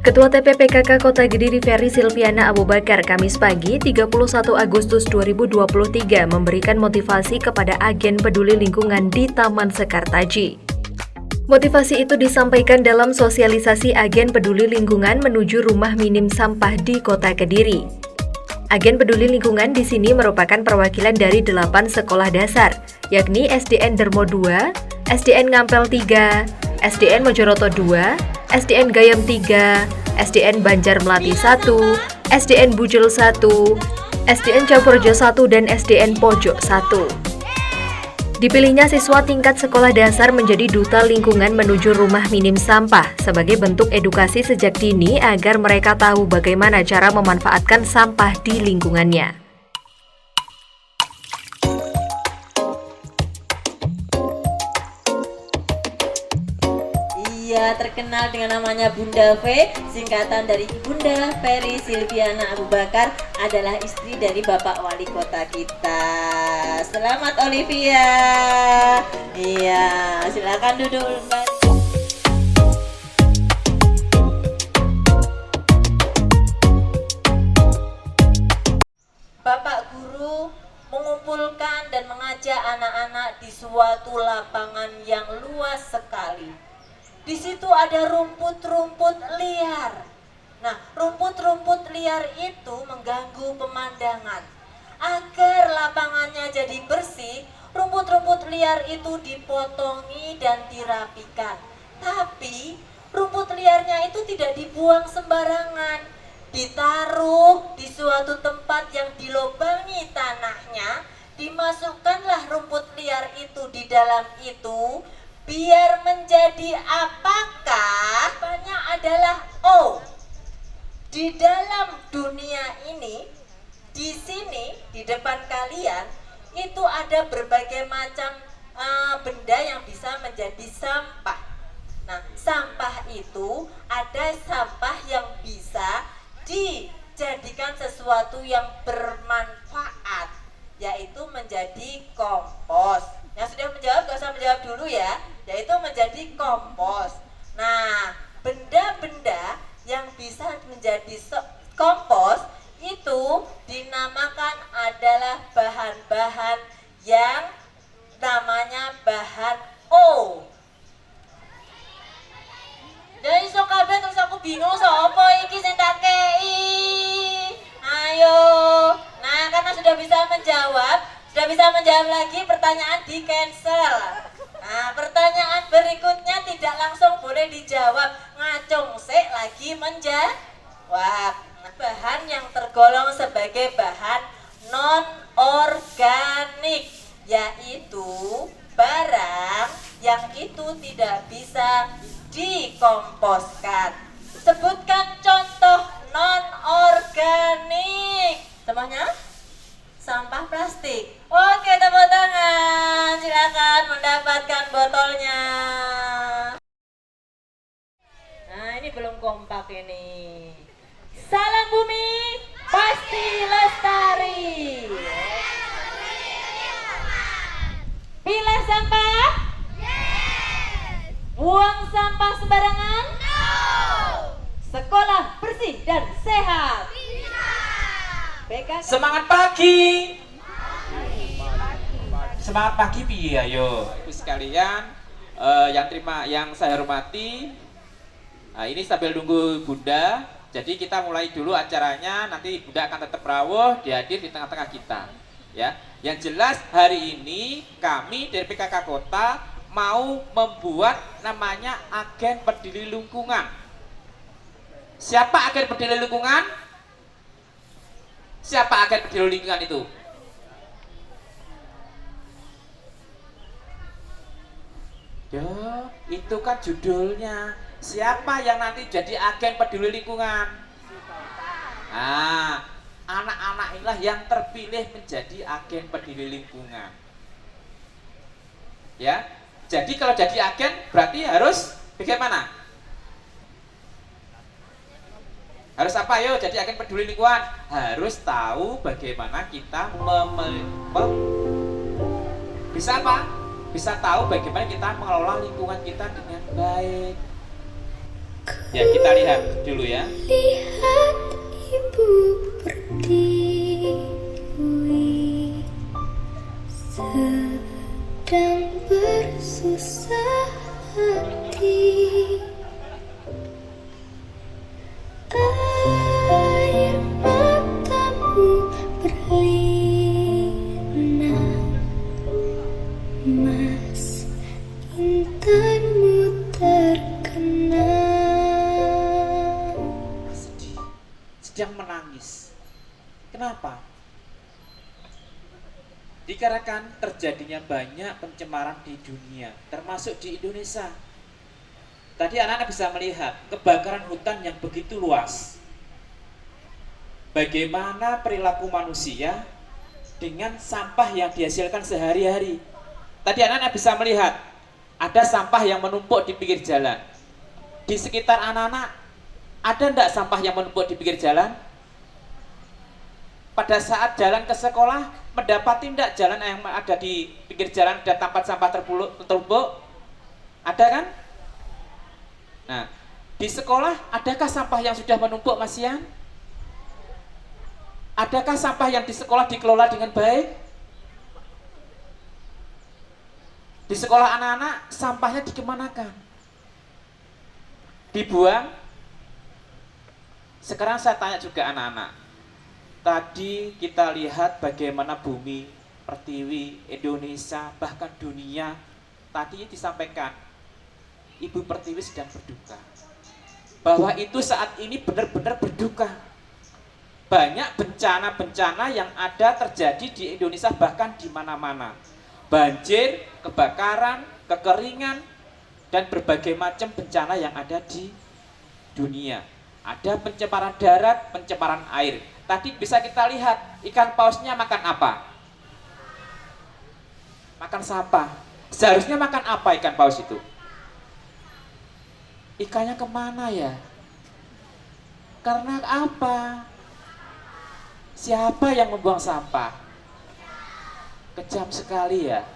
Ketua TPPKK Kota Kediri Ferry Silviana Abu Bakar Kamis pagi 31 Agustus 2023 memberikan motivasi kepada agen peduli lingkungan di Taman Sekartaji. Motivasi itu disampaikan dalam sosialisasi agen peduli lingkungan menuju rumah minim sampah di Kota Kediri. Agen peduli lingkungan di sini merupakan perwakilan dari 8 sekolah dasar, yakni SDN Dermo 2, SDN Ngampel 3, SDN Mojoroto 2, SDN Gayam 3, SDN Banjar Melati 1, SDN Bujul 1, SDN Campurjo 1, dan SDN Pojok 1. Dipilihnya siswa tingkat sekolah dasar menjadi duta lingkungan menuju rumah minim sampah sebagai bentuk edukasi sejak dini agar mereka tahu bagaimana cara memanfaatkan sampah di lingkungannya. Ia terkenal dengan namanya Bunda V, singkatan dari Bunda Ferry Silviana Abu Bakar, adalah istri dari Bapak Wali Kota kita. Selamat Olivia. Iya, silakan duduk Mbak. Bapak Guru mengumpulkan dan mengajak anak-anak di suatu lapangan yang luas sekali. Di situ ada rumput-rumput liar. Nah, rumput-rumput liar itu mengganggu pemandangan. Agar lapangannya jadi bersih, rumput-rumput liar itu dipotongi dan dirapikan. Tapi, rumput liarnya itu tidak dibuang sembarangan. Ditaruh di suatu tempat yang dilobangi tanahnya, dimasukkanlah rumput liar itu di dalam itu, biar menjadi apakah? Jawabannya adalah O. Di dalam dunia ini, di sini, di depan kalian, itu ada berbagai macam benda yang bisa menjadi sampah. Nah, sampah itu ada sampah yang bisa dijadikan sesuatu yang bermanfaat, yaitu menjadi kompos. Yang sudah menjawab, gak usah menjawab dulu ya, yaitu menjadi kompos. Nah, benda-benda yang bisa menjadi kompos itu dinamakan adalah bahan-bahan yang namanya bahan O. Jadi sok kabeh terus aku bingung sapa iki sing tak kei. Ayo. Nah, karena sudah bisa menjawab lagi, pertanyaan di cancel. Nah, pertanyaan berikutnya tidak langsung boleh dijawab, ngacung sik lagi menjawab. Nah, bahan yang tergolong sebagai bahan non organik, yaitu barang yang itu tidak bisa dikomposkan. Sebutkan contoh non organik. Semuanya? Sampah plastik. Oke, tepuk tangan. Silakan mendapatkan botolnya. Nah, ini belum kompak ini. Salam bumi pasti lestari. Pilah sampah? Yes. Buang sampah sembarangan? No. Sekolah bersih dan sehat. Semangat pagi. Semangat pagi piye ayo. Ibu sekalian, yang saya hormati, ini sambil nunggu Bunda, jadi kita mulai dulu acaranya. Nanti Bunda akan tetap rawuh dihadir di tengah-tengah kita. Ya, yang jelas hari ini kami dari PKK Kota mau membuat namanya agen peduli lingkungan. Siapa agen peduli lingkungan? Siapa agen peduli lingkungan itu? Ya, itu kan judulnya. Siapa yang nanti jadi agen peduli lingkungan? Nah, anak-anak inilah yang terpilih menjadi agen peduli lingkungan. Ya, jadi kalau jadi agen berarti harus bagaimana? Harus apa yo jadi agen peduli lingkungan? Harus tahu bagaimana kita bisa apa? Bisa tahu bagaimana kita mengelola lingkungan kita dengan baik. Ya, kita lihat dulu ya. Lihat ibu berdiri sedang bersusah hati. Air matamu berlinang, mas intanmu terkenang. Sedih, sedang menangis. Kenapa? Dikarenakan terjadinya banyak pencemaran di dunia, termasuk di Indonesia. Tadi anak-anak bisa melihat kebakaran hutan yang begitu luas. Bagaimana perilaku manusia dengan sampah yang dihasilkan sehari-hari. Tadi anak-anak bisa melihat ada sampah yang menumpuk di pinggir jalan. Di sekitar anak-anak ada enggak sampah yang menumpuk di pinggir jalan? Pada saat jalan ke sekolah, mendapati enggak jalan yang ada di pinggir jalan ada tempat sampah tertumpuk? Ada kan? Nah, di sekolah adakah sampah yang sudah menumpuk, Mas Yan? Adakah sampah yang di sekolah dikelola dengan baik? Di sekolah anak-anak sampahnya dikemanakan? Dibuang? Sekarang saya tanya juga anak-anak. Tadi kita lihat bagaimana bumi, pertiwi, Indonesia, bahkan dunia. Tadi disampaikan, Ibu Pertiwi sedang berduka. Bahwa itu saat ini benar-benar berduka. Banyak bencana-bencana yang ada terjadi di Indonesia, bahkan di mana-mana. Banjir, kebakaran, kekeringan, dan berbagai macam bencana yang ada di dunia. Ada pencemaran darat, pencemaran air. Tadi bisa kita lihat, ikan pausnya makan apa? Makan sampah. Seharusnya makan apa ikan paus itu? Ikannya kemana ya? Karena apa? Siapa yang membuang sampah? Kejam sekali ya.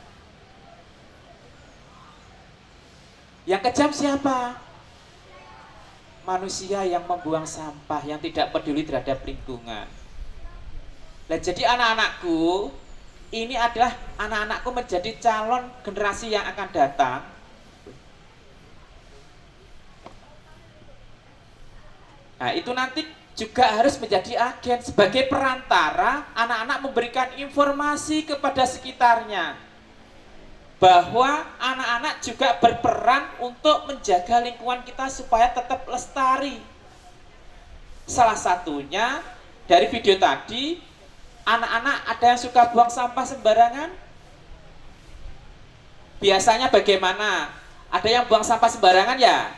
Yang kejam siapa? Manusia yang membuang sampah, yang tidak peduli terhadap lingkungan. Nah, jadi anak-anakku, ini adalah anak-anakku menjadi calon generasi yang akan datang. Nah, itu nanti juga harus menjadi agen sebagai perantara, anak-anak memberikan informasi kepada sekitarnya bahwa anak-anak juga berperan untuk menjaga lingkungan kita supaya tetap lestari. Salah satunya dari video tadi, anak-anak ada yang suka buang sampah sembarangan. Biasanya bagaimana? Ada yang buang sampah sembarangan ya?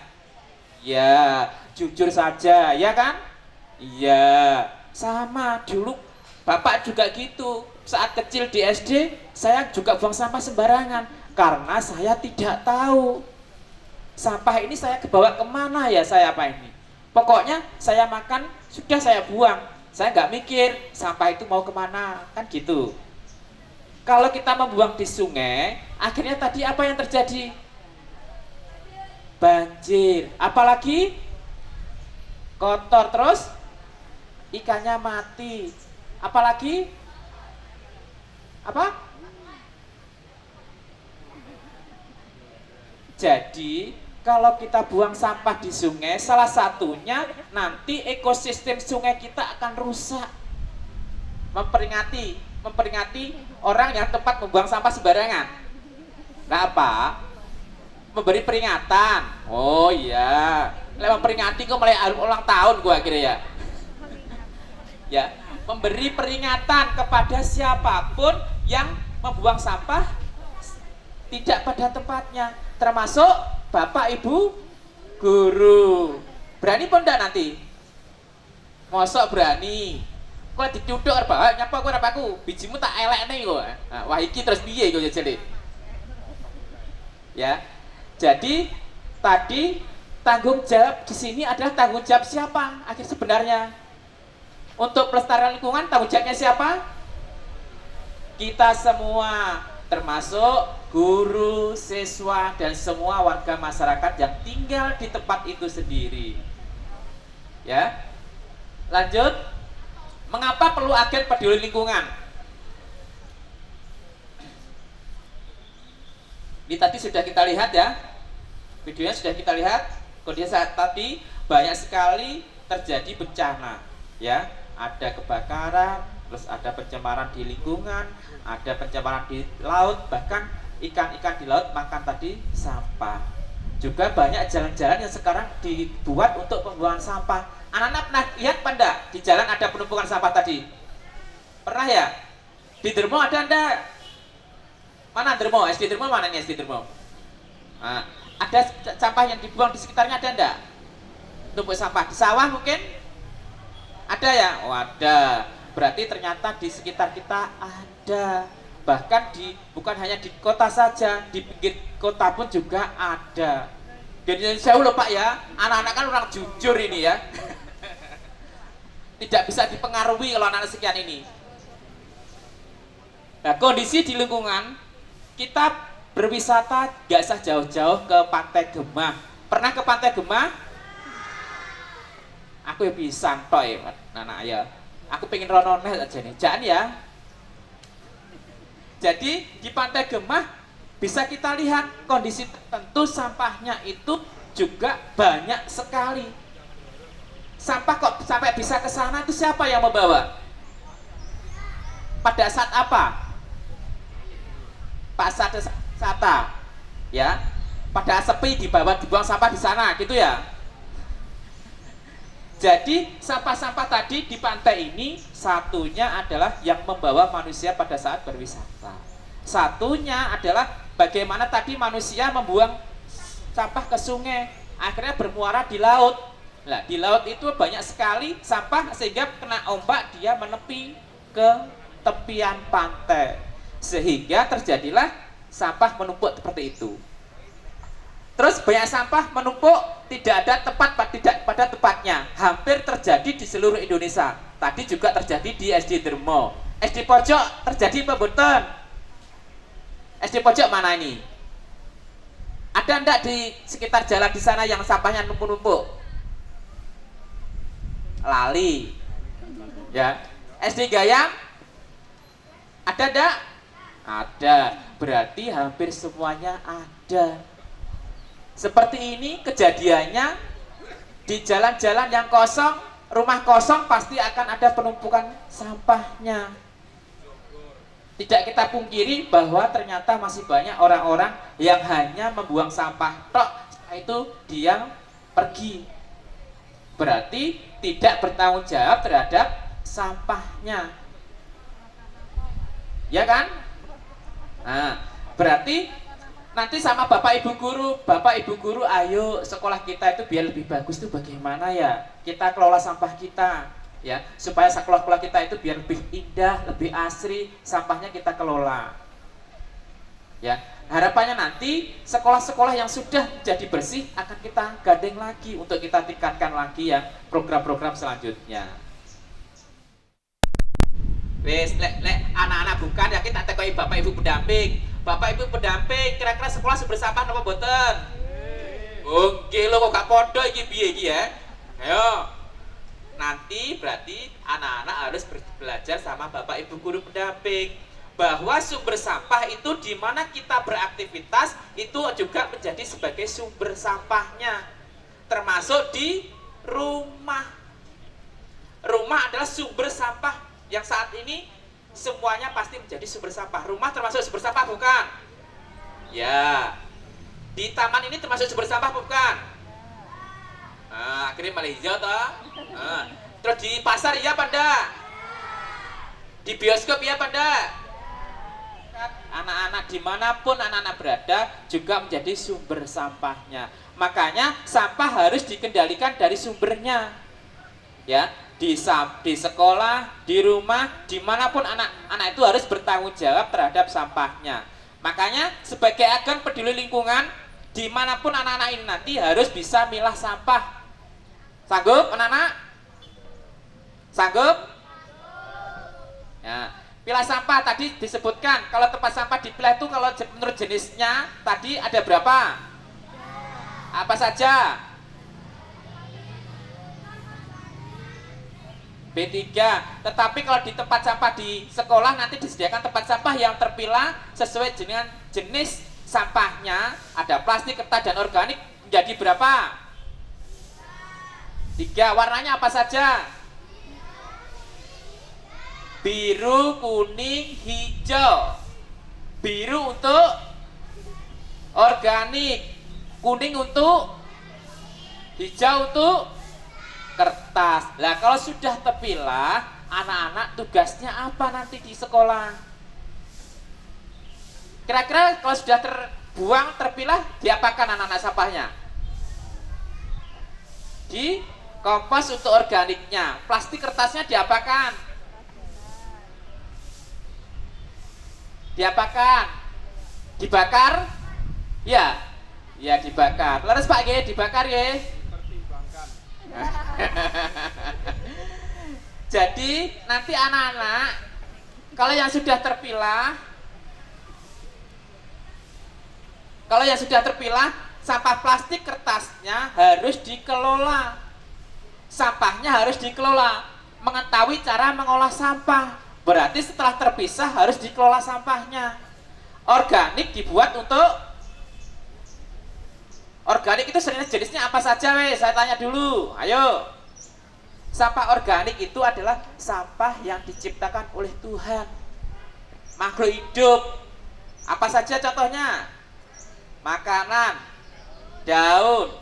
Ya, jujur saja, ya kan? Iya, sama dulu Bapak juga gitu. Saat kecil di SD, saya juga buang sampah sembarangan karena saya tidak tahu sampah ini saya kebawa kemana ya, saya apa ini. Pokoknya saya makan, sudah saya buang. Saya nggak mikir sampah itu mau kemana, kan gitu. Kalau kita membuang di sungai, akhirnya tadi apa yang terjadi? Banjir, apalagi kotor, terus ikannya mati, apalagi apa? Jadi kalau kita buang sampah di sungai, salah satunya nanti ekosistem sungai kita akan rusak. Memperingati orang yang tempat membuang sampah sembarangan. Nah, apa? Memberi peringatan. Oh iya, lewat memperingati kok mulai ulang tahun gua akhirnya ya. Ya, memberi peringatan kepada siapapun yang membuang sampah tidak pada tempatnya, termasuk bapak, ibu, guru. Berani pun enggak nanti? Mosok berani? Kok dituduh arep nyapa kowe arep aku, bijimu tak elekne kok. Nah, wah iki terus piye kok jajale? Ya. Jadi tadi tanggung jawab di sini adalah tanggung jawab siapa? Akhir sebenarnya untuk pelestarian lingkungan tanggung jawabnya siapa? Kita semua, termasuk guru, siswa, dan semua warga masyarakat yang tinggal di tempat itu sendiri. Ya, lanjut. Mengapa perlu agen peduli lingkungan? Ini tadi sudah kita lihat ya, videonya sudah kita lihat. Kondisi saat tadi banyak sekali terjadi bencana, ya. Ada kebakaran, terus ada pencemaran di lingkungan, ada pencemaran di laut, bahkan ikan-ikan di laut makan tadi sampah. Juga banyak jalan-jalan yang sekarang dibuat untuk pembuangan sampah. Anak-anak pernah lihat apa enggak? Di jalan ada penumpukan sampah tadi? Pernah ya? Di Dermo ada enggak? Mana Dermo? SD Dermo mana nih SD Dermo? Nah, ada sampah yang dibuang di sekitarnya ada enggak? Tumpuk sampah di sawah mungkin? Ada ya? Oh ada. Berarti ternyata di sekitar kita ada. Bahkan bukan hanya di kota saja, di pinggir kota pun juga ada. Jadi saya loh Pak ya, anak-anak kan orang jujur ini ya. Tidak bisa dipengaruhi kalau anak-anak sekian ini. Nah, kondisi di lingkungan, kita berwisata gak usah jauh-jauh ke Pantai Gemah. Pernah ke Pantai Gemah? Aku ya bisa toy, anak ya. Aku pengen rononeh aja nih, jangan ya. Jadi di Pantai Gemah bisa kita lihat kondisi tertentu sampahnya itu juga banyak sekali. Sampah kok sampai bisa ke sana itu siapa yang membawa? Pada saat apa? Pak Sata, ya. Pada sepi dibuang sampah di sana, gitu ya. Jadi sampah-sampah tadi di pantai ini satunya adalah yang membawa manusia pada saat berwisata. Satunya adalah bagaimana tadi manusia membuang sampah ke sungai, akhirnya bermuara di laut. Nah, di laut itu banyak sekali sampah sehingga kena ombak dia menepi ke tepian pantai. Sehingga terjadilah sampah menumpuk seperti itu. Terus banyak sampah menumpuk tidak ada tidak pada tempatnya. Hampir terjadi di seluruh Indonesia. Tadi juga terjadi di SD Dermo. SD Pojok terjadi apa mboten? SD Pojok mana ini? Ada enggak di sekitar jalan di sana yang sampahnya numpuk-numpuk? Lali. Ya. SD Gayam? Ada enggak? Ada. Berarti hampir semuanya ada. Seperti ini kejadiannya di jalan-jalan yang kosong, rumah kosong pasti akan ada penumpukan sampahnya. Tidak kita pungkiri bahwa ternyata masih banyak orang-orang yang hanya membuang sampah tok, itu dia pergi. Berarti tidak bertanggung jawab terhadap sampahnya. Ya kan? Nah, berarti nanti sama Bapak Ibu Guru, ayo sekolah kita itu biar lebih bagus itu bagaimana ya? Kita kelola sampah kita, ya, supaya sekolah-sekolah kita itu biar lebih indah, lebih asri, sampahnya kita kelola. Ya, harapannya nanti sekolah-sekolah yang sudah jadi bersih akan kita gandeng lagi untuk kita tingkatkan lagi ya program-program selanjutnya. Wes, anak-anak bukan ya kita tekoi Bapak Ibu pendamping. Bapak Ibu pendamping, kira-kira sekolah sumber sampah napa mboten? Oke lho kok gak podo iki piye iki ya? Ayo. Nanti berarti anak-anak harus belajar sama Bapak Ibu guru pendamping bahwa sumber sampah itu di mana kita beraktivitas itu juga menjadi sebagai sumber sampahnya. Termasuk di rumah. Rumah adalah sumber sampah yang saat ini semuanya pasti menjadi sumber sampah. Rumah termasuk sumber sampah bukan? Ya. Di taman ini termasuk sumber sampah bukan? Nah, akhirnya malah hijau toh. Nah, terus di pasar iya apa enggak? Di bioskop iya apa enggak? Anak-anak dimanapun anak-anak berada juga menjadi sumber sampahnya. Makanya sampah harus dikendalikan dari sumbernya. Ya. Di sekolah, di rumah, dimanapun anak-anak itu harus bertanggung jawab terhadap sampahnya. Makanya sebagai agen peduli lingkungan, dimanapun anak-anak ini nanti harus bisa milah sampah. Sanggup anak-anak? Sanggup? Ya, Pilah sampah tadi disebutkan, kalau tempat sampah dipilah itu kalau menurut jenisnya tadi ada berapa? Apa saja? B3. Tetapi kalau di tempat sampah di sekolah nanti disediakan tempat sampah yang terpilah sesuai dengan jenis sampahnya. Ada plastik, kertas, dan organik menjadi berapa? 3. Warnanya apa saja? Biru, kuning, hijau. Biru untuk organik, kuning untuk, hijau untuk kertas. Nah, kalau sudah terpilah, anak-anak tugasnya apa nanti di sekolah? Kira-kira kalau sudah terbuang, terpilah, diapakan anak-anak sampahnya? Di kompos untuk organiknya. Plastik, kertasnya diapakan? Diapakan? Dibakar? Ya, ya dibakar. Lalu Pak G, dibakar ya? Jadi nanti anak-anak kalau yang sudah terpilah, sampah plastik, kertasnya harus dikelola, sampahnya harus dikelola, mengetahui cara mengolah sampah. Berarti setelah terpisah harus dikelola sampahnya. Organik dibuat untuk, organik itu jenisnya apa saja weh? Saya tanya dulu, ayo. Sampah organik itu adalah sampah yang diciptakan oleh Tuhan, makhluk hidup. Apa saja contohnya? Makanan, daun,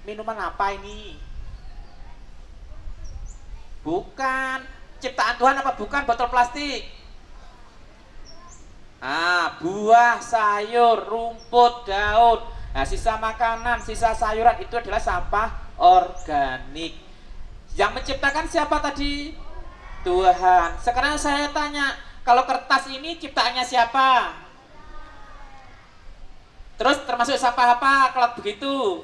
minuman apa ini? Bukan ciptaan Tuhan apa bukan? Botol plastik. Buah, sayur, rumput, daun. Nah, sisa makanan, sisa sayuran itu adalah sampah organik. Yang menciptakan siapa tadi? Tuhan. Sekarang saya tanya, kalau kertas ini ciptaannya siapa? Terus termasuk sampah apa kalau begitu?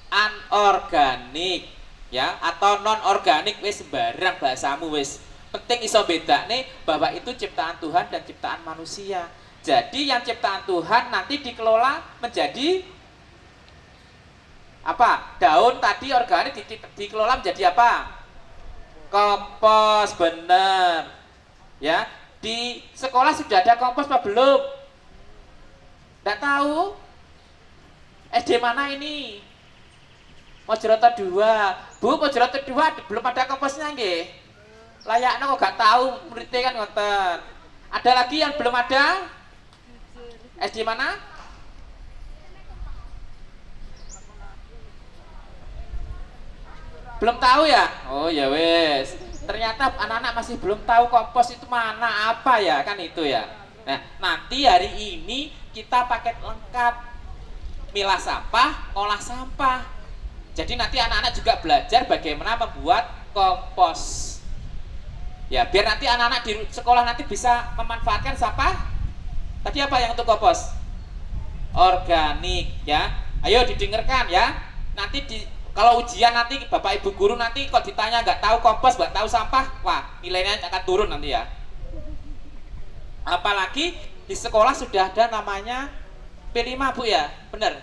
Anorganik, ya, atau non organik, wis sembarang bahasamu wis. Penting iso beda nih bahwa itu ciptaan Tuhan dan ciptaan manusia. Jadi yang ciptaan Tuhan nanti dikelola menjadi apa? Daun tadi organik dikelola menjadi apa? Kompos, bener. Ya, di sekolah sudah ada kompos apa belum? Tidak tahu. SD mana ini? Mojokerto 2. Bu, Mojokerto 2 belum ada komposnya nggih. Layaknya kok gak tahu, muridnya kan ngoten. Ada lagi yang belum ada? SD mana? Belum tahu ya? Oh ya wes. Ternyata anak-anak masih belum tahu kompos itu mana, apa ya, kan itu ya. Nah, nanti hari ini kita paket lengkap, milah sampah, olah sampah. Jadi nanti anak-anak juga belajar bagaimana membuat kompos. Ya, biar nanti anak-anak di sekolah nanti bisa memanfaatkan sampah. Tadi apa yang untuk kompos? Organik, ya. Ayo didengarkan ya. Nanti kalau ujian nanti Bapak Ibu guru nanti kalau ditanya nggak tahu kompos, nggak tahu sampah, wah nilainya akan turun nanti ya. Apalagi di sekolah sudah ada namanya P5 Bu ya, benar.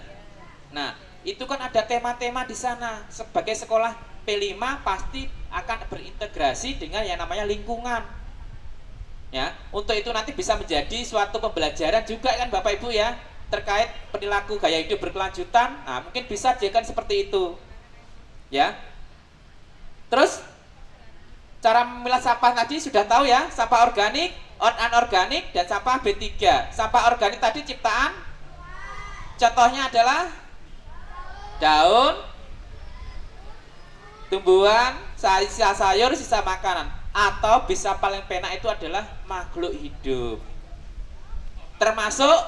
Nah, itu kan ada tema-tema di sana. Sebagai sekolah P5 pasti akan berintegrasi dengan yang namanya lingkungan. Ya, untuk itu nanti bisa menjadi suatu pembelajaran juga kan Bapak Ibu ya, terkait perilaku gaya hidup berkelanjutan. Nah, mungkin bisa dijadikan seperti itu. Ya. Terus cara memilah sampah tadi sudah tahu ya, sampah organik, anorganik, dan sampah B3. Sampah organik tadi ciptaan, contohnya adalah daun, tumbuhan, sisa sayur, sisa makanan. Atau bisa paling penak itu adalah makhluk hidup. Termasuk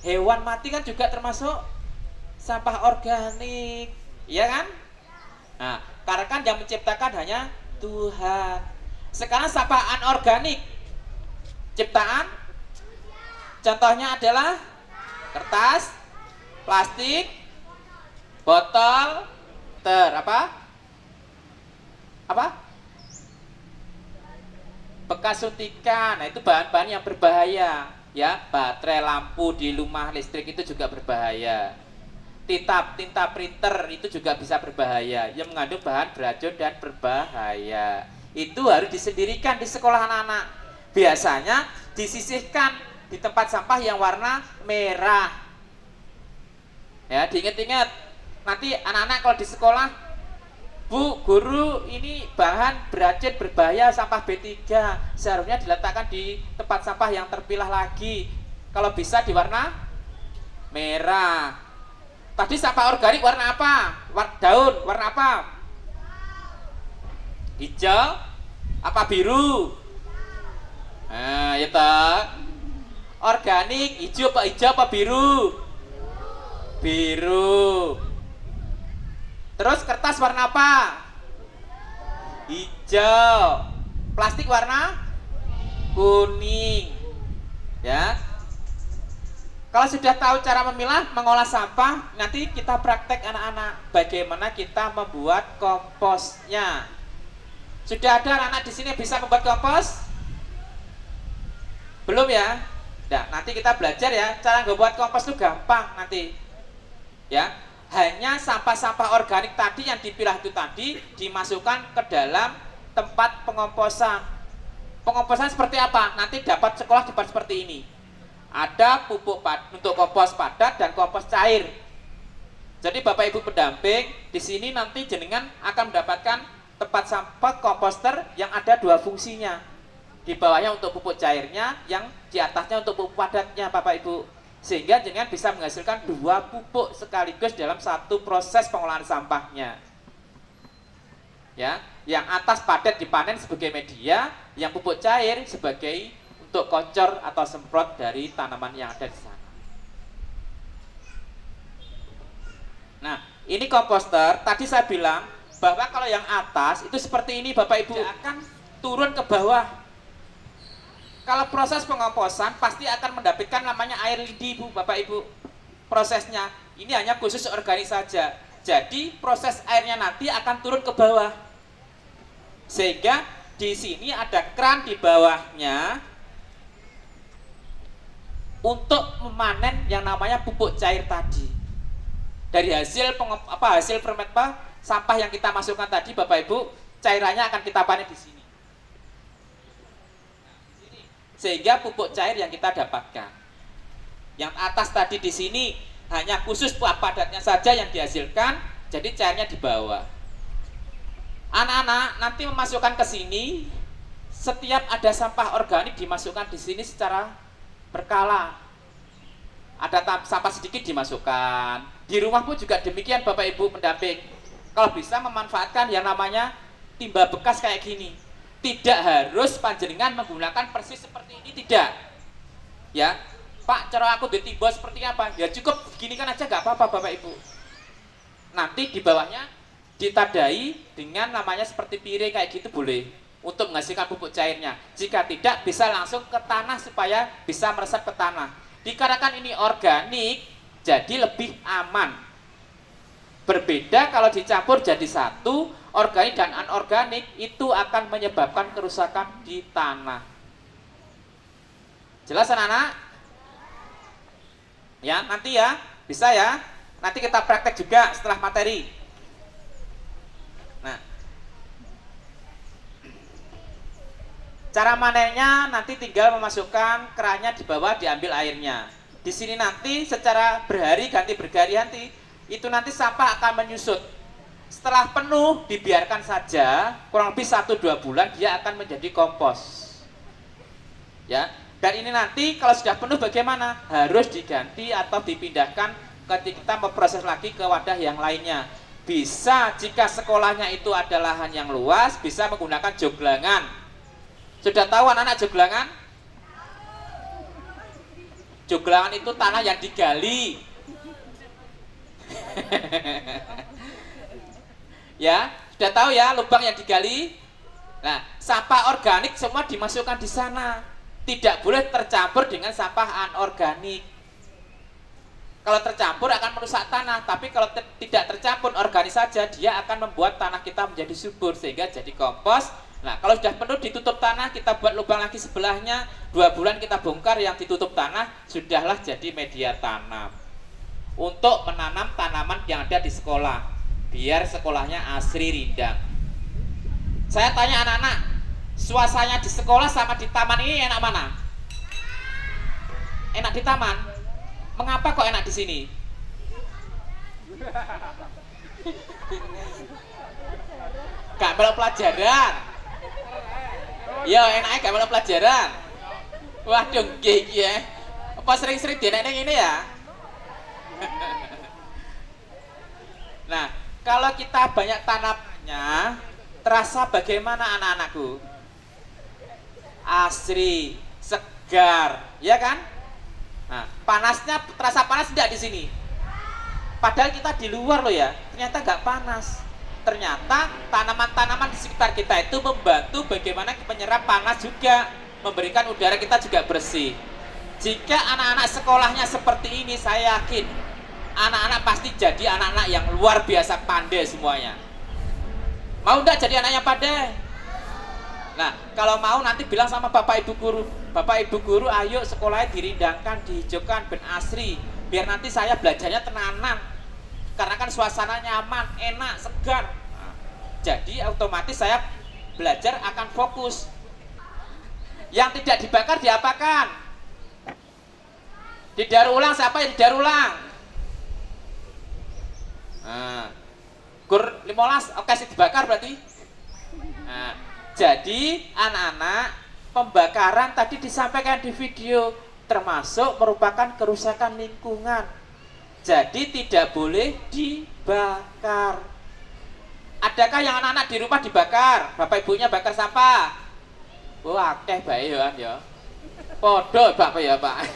hewan mati kan juga termasuk sampah organik, iya kan? Nah, karena kan yang menciptakan hanya Tuhan. Sekarang sampah anorganik, ciptaan, contohnya adalah kertas, plastik, botol, apa? bekas suntikan, nah itu bahan-bahan yang berbahaya ya. Baterai, lampu di rumah listrik itu juga berbahaya. Tinta printer itu juga bisa berbahaya, yang mengandung bahan beracun dan berbahaya. Itu harus disendirikan di sekolah anak-anak. Biasanya disisihkan di tempat sampah yang warna merah. Ya, diingat-ingat. Nanti anak-anak kalau di sekolah, Bu, guru, ini bahan beracun berbahaya sampah B3. Seharusnya diletakkan di tempat sampah yang terpilah lagi. Kalau bisa di warna merah. Tadi sampah organik warna apa? Daun warna apa? Hijau apa biru? Nah, ya toh. Organik hijau apa biru? Biru. Terus kertas warna apa? Hijau. Plastik warna kuning. Ya. Kalau sudah tahu cara memilah, mengolah sampah, nanti kita praktek anak-anak bagaimana kita membuat komposnya. Sudah ada anak-anak di sini bisa membuat kompos? Belum ya? Nah, nanti kita belajar ya, cara membuat kompos itu gampang nanti. Ya, hanya sampah-sampah organik tadi yang dipilah itu tadi dimasukkan ke dalam tempat pengomposan. Pengomposan seperti apa? Nanti dapat sekolah seperti ini. Ada pupuk untuk kompos padat dan kompos cair. Jadi Bapak Ibu pendamping, di sini nanti jenengan akan mendapatkan tempat sampah komposter yang ada dua fungsinya. Di bawahnya untuk pupuk cairnya, yang di atasnya untuk pupuk padatnya Bapak Ibu. Sehingga jenengan bisa menghasilkan dua pupuk sekaligus dalam satu proses pengolahan sampahnya. Ya, yang atas padat dipanen sebagai media, yang pupuk cair sebagai untuk kocor atau semprot dari tanaman yang ada di sana. Nah, ini komposter. Tadi saya bilang bahwa kalau yang atas itu seperti ini Bapak Ibu, akan turun ke bawah. Kalau proses pengomposan pasti akan mendapatkan namanya air lidi Bu, Bapak Ibu. Prosesnya ini hanya khusus organik saja. Jadi proses airnya nanti akan turun ke bawah. Sehingga di sini ada keran di bawahnya untuk memanen yang namanya pupuk cair tadi. Dari hasil hasil sampah yang kita masukkan tadi Bapak Ibu, cairannya akan kita panen di sini. Sehingga pupuk cair yang kita dapatkan. Yang atas tadi di sini hanya khusus padatnya saja yang dihasilkan, jadi cairnya di bawah. Anak-anak nanti memasukkan ke sini, setiap ada sampah organik dimasukkan di sini secara berkala. Ada sampah sedikit dimasukkan. Di rumah pun juga demikian Bapak Ibu pendamping. Kalau bisa memanfaatkan yang namanya timba bekas kayak gini. Tidak harus panjenengan menggunakan persis seperti ini, tidak. Ya, Pak, cara aku di timba seperti apa? Ya cukup gini kan aja, gak apa-apa Bapak Ibu. Nanti di bawahnya ditadai dengan namanya seperti piring kayak gitu boleh, untuk menghasilkan pupuk cairnya. Jika tidak, bisa langsung ke tanah supaya bisa meresap ke tanah. Dikarenakan ini organik, jadi lebih aman. Berbeda kalau dicampur jadi satu, organik dan anorganik, itu akan menyebabkan kerusakan di tanah. Jelas anak-anak? Ya, nanti ya, bisa ya. Nanti kita praktek juga setelah materi. Nah, cara manennya nanti tinggal memasukkan kerannya di bawah, diambil airnya. Di sini nanti secara berhari ganti berhari nanti itu nanti sampah akan menyusut. Setelah penuh dibiarkan saja kurang lebih 1-2 bulan dia akan menjadi kompos. Ya, dan ini nanti kalau sudah penuh bagaimana? Harus diganti atau dipindahkan ketika kita memproses lagi ke wadah yang lainnya. Bisa jika sekolahnya itu ada lahan yang luas, bisa menggunakan joglangan. Sudah tahu anak-anak joglangan? Joglangan itu tanah yang digali. Ya, sudah tahu ya lubang yang digali. Nah, sampah organik semua dimasukkan di sana. Tidak boleh tercampur dengan sampah anorganik. Kalau tercampur akan merusak tanah, tapi kalau tidak tercampur organik saja, dia akan membuat tanah kita menjadi subur sehingga jadi kompos. Nah, kalau sudah penuh ditutup tanah, kita buat lubang lagi sebelahnya, 2 bulan kita bongkar yang ditutup tanah, sudahlah jadi media tanam. Untuk menanam tanaman yang ada di sekolah, biar sekolahnya asri rindang. Saya tanya anak-anak, suasana di sekolah sama di taman ini enak mana? Enak di taman. Mengapa kok enak di sini? Gak melok pelajaran. Ya enaknya gak melok pelajaran. Waduh, gigi ya. Apa sering-sering dienek ini ya? Nah, kalau kita banyak tanamnya, terasa bagaimana anak-anakku? Asri, segar, ya kan? Nah, panasnya terasa panas tidak di sini? Padahal kita di luar loh ya, ternyata nggak panas. Ternyata tanaman-tanaman di sekitar kita itu membantu bagaimana menyerap panas juga, memberikan udara kita juga bersih. Jika anak-anak sekolahnya seperti ini, saya yakin anak-anak pasti jadi anak-anak yang luar biasa pandai semuanya. Mau enggak jadi anak yang pandai? Nah, kalau mau nanti bilang sama Bapak Ibu Guru, Bapak Ibu Guru ayo sekolahnya dirindangkan, dihijaukan, ben asri, biar nanti saya belajarnya tenanan. Karena kan suasana nyaman, enak, segar. Nah, jadi otomatis saya belajar akan fokus. Yang tidak dibakar diapakan? Didaur ulang. Siapa yang didaur ulang? Nah, gur 15, oke sih dibakar berarti. Nah, jadi anak-anak, pembakaran tadi disampaikan di video termasuk merupakan kerusakan lingkungan. Jadi tidak boleh dibakar. Adakah yang anak-anak di rumah dibakar? Bapak ibunya bakar sampah? Wah, akeh bae ya. Podo Bapak ya, Pak.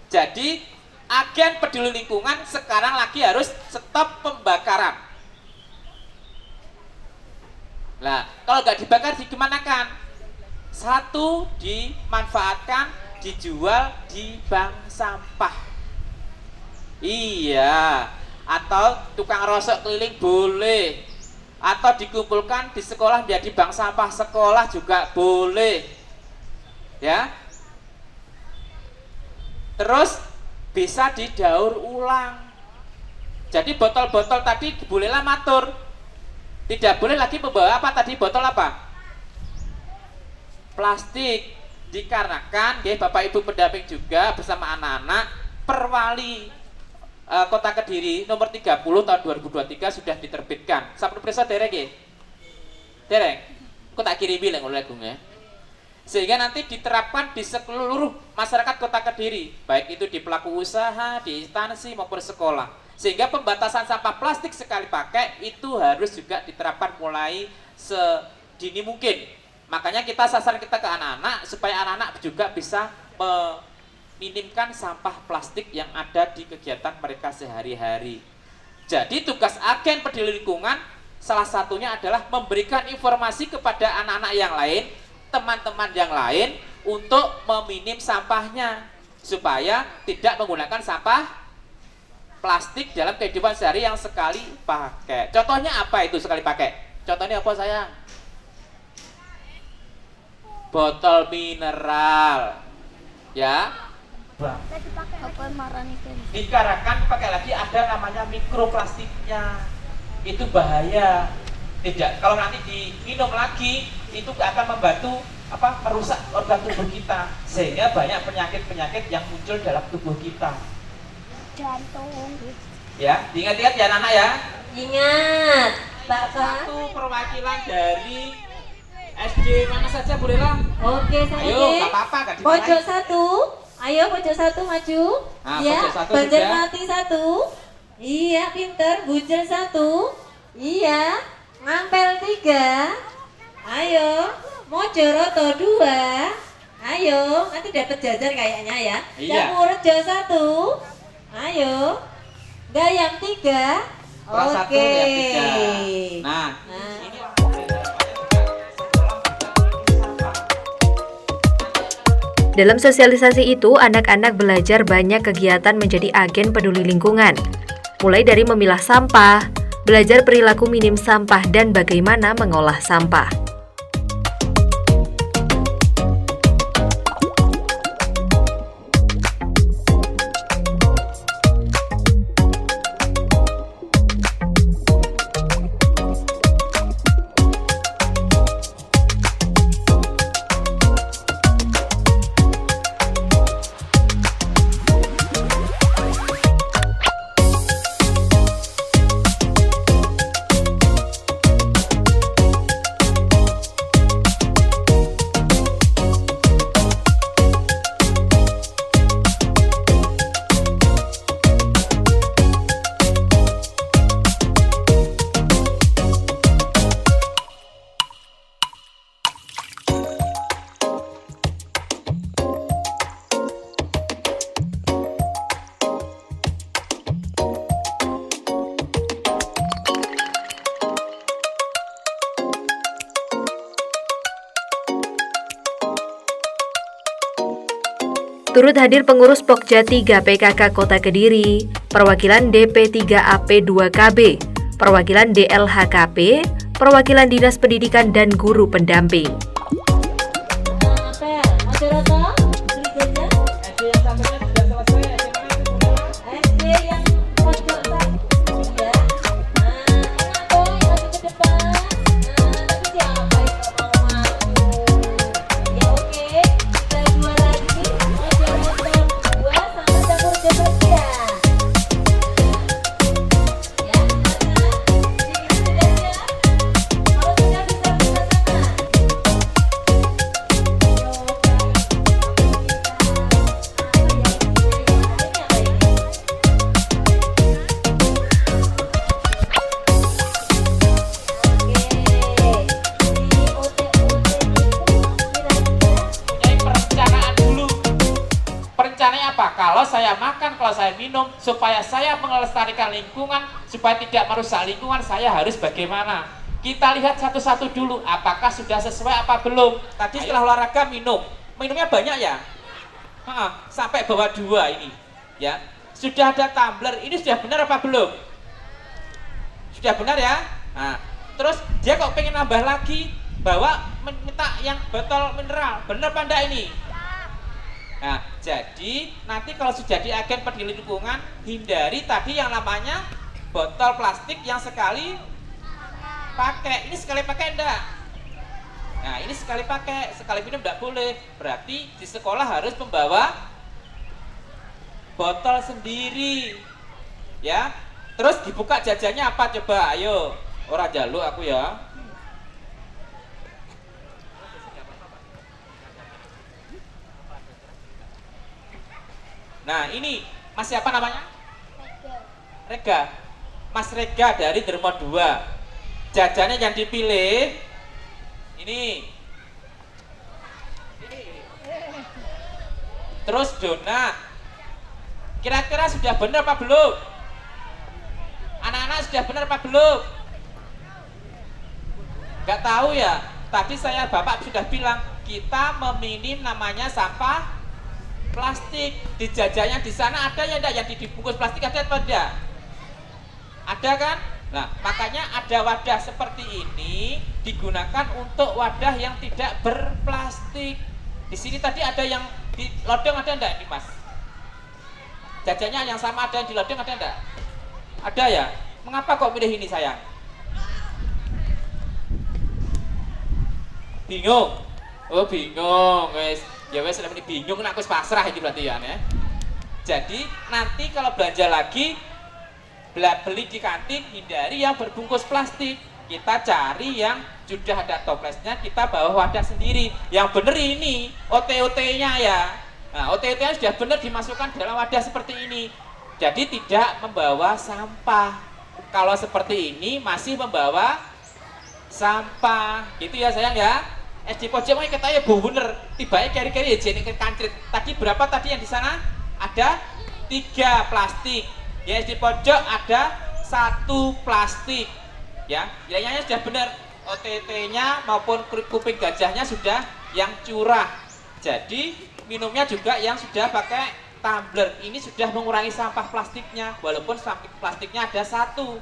Jadi agen peduli lingkungan sekarang lagi harus stop pembakaran. Nah, kalau nggak dibakar digimanakan? Satu, dimanfaatkan, dijual di bank sampah. Iya, atau tukang rosok keliling boleh, atau dikumpulkan di sekolah menjadi bank sampah sekolah juga boleh, ya. Terus bisa didaur ulang. Jadi botol-botol tadi bolehlah matur, tidak boleh lagi membawa apa tadi, botol apa? Plastik. Dikarenakan ya, Bapak Ibu pendamping juga bersama anak-anak, Perwali Kota Kediri nomor 30 tahun 2023 sudah diterbitkan. Sampun prisa dereng nggih? Dereng. Kok tak kirimi lek oleh Gung ya. Sehingga nanti diterapkan di seluruh masyarakat Kota Kediri, baik itu di pelaku usaha, di instansi maupun sekolah. Sehingga pembatasan sampah plastik sekali pakai itu harus juga diterapkan mulai sedini mungkin. Makanya kita sasaran kita ke anak-anak supaya anak-anak juga bisa minimkan sampah plastik yang ada di kegiatan mereka sehari-hari. Jadi tugas agen peduli lingkungan salah satunya adalah memberikan informasi kepada anak-anak yang lain, teman-teman yang lain untuk meminim sampahnya supaya tidak menggunakan sampah plastik dalam kehidupan sehari yang sekali pakai. Contohnya apa itu sekali pakai? Contohnya apa sayang? Botol mineral, ya. Dikarenakan pakai lagi ada namanya mikroplastiknya, itu bahaya. Tidak, kalau nanti diminum lagi itu akan membantu merusak organ tubuh kita sehingga banyak penyakit-penyakit yang muncul dalam tubuh kita. Jantung. Ya, diingat-ingat ya anak-anak ya. Ingat, Bapak. Satu perwakilan dari SD mana saja bolehlah. Oke, saya. Ayo, nggak apa-apa, nggak dimarahin. Pojok 1. Ayo pojok 1 maju. Nah, ya, pojok 1 Banjar sudah. Mati 1. Iya, pinter. Bujel 1. Iya. Ngampel 3. Ayo. Mojoroto 2. Ayo, nanti dapat jajan kayaknya ya. Iya. Jamurjo 1. Ayo. Gayam 3. Kelas 1 Oke. yang 3. Nah, Nah. ini Dalam sosialisasi itu, anak-anak belajar banyak kegiatan menjadi agen peduli lingkungan. Mulai dari memilah sampah, belajar perilaku minim sampah dan bagaimana mengolah sampah. Turut hadir pengurus Pokja 3 PKK Kota Kediri, perwakilan DP3AP2KB, perwakilan DLHKP, perwakilan Dinas Pendidikan dan guru pendamping. Apel, Mas Roto, berikutnya SD yang satunya sudah selesai, SD yang pojok satu ya. Nah, boy maju ke depan. Tapi siapa yang nggak mau maju? Ya oke, kita dua lagi. Mas Roto 2 sama campur debat ya. Ya, mana? Sedikit sudah siap. Kalau sudah bisa buka tangan. Punya perencanaan dulu. Perencanaannya apa? Kalau saya makan, kalau saya minum, supaya saya melestarikan lingkungan, supaya tidak merusak lingkungan, saya harus bagaimana? Kita lihat satu-satu dulu, apakah sudah sesuai apa belum. Tadi setelah olahraga minum, minumnya banyak ya? Sampai bawa 2 ini, ya. Sudah ada tumbler, ini sudah benar apa belum? Sudah benar ya? Nah, terus dia kok pengen nambah lagi, bawa minta yang botol mineral, benar apa enggak ini? Nah, jadi nanti kalau sudah di agen peduli lingkungan, hindari tadi yang namanya botol plastik yang sekali pakai. Ini sekali pakai enggak? Nah, ini sekali pakai, sekali minum enggak boleh. Berarti di sekolah harus membawa botol sendiri. Ya. Terus dibuka jajannya apa coba? Ayo. Ora jaluk aku ya. Nah, ini Mas siapa namanya? Rega. Mas Rega dari Dermo 2. Jajannya yang dipilih ini. Terus donat. Kira-kira sudah benar apa belum? Anak-anak sudah benar apa belum? Gak tahu ya. Tadi saya Bapak sudah bilang kita meminim namanya sampah plastik. Di jajannya di sana ada ya enggak yang dibungkus plastik, ada atau tidak? Ada kan? Nah, makanya ada wadah seperti ini digunakan untuk wadah yang tidak berplastik. Di sini tadi ada yang di lodong, ada enggak nih Mas? Jajannya yang sama ada yang di lodong, ada enggak? Ada ya? Mengapa kok pilih ini sayang? Bingung? Oh bingung, wes. Ya wes, ini bingung, aku pasrah ini berarti ya. Jadi nanti kalau belanja lagi, beli di kantin, hindari yang berbungkus plastik. Kita cari yang sudah ada toplesnya, kita bawa wadah sendiri. Yang bener ini OTOT-nya ya. Nah, OTOT-nya sudah benar dimasukkan dalam wadah seperti ini. Jadi tidak membawa sampah. Kalau seperti ini masih membawa sampah. Gitu ya sayang ya. SD pojok mau katanya bu bener. Tiba-tiba kari-kari ya jadi kancrit. Tadi berapa tadi yang di sana? Ada 3 plastik. Ya SD pojok ada 1 plastik. Ya, nilainya sudah benar. OTT-nya maupun kuping gajahnya sudah yang curah. Jadi minumnya juga yang sudah pakai tumbler. Ini sudah mengurangi sampah plastiknya. Walaupun sampah plastiknya ada 1.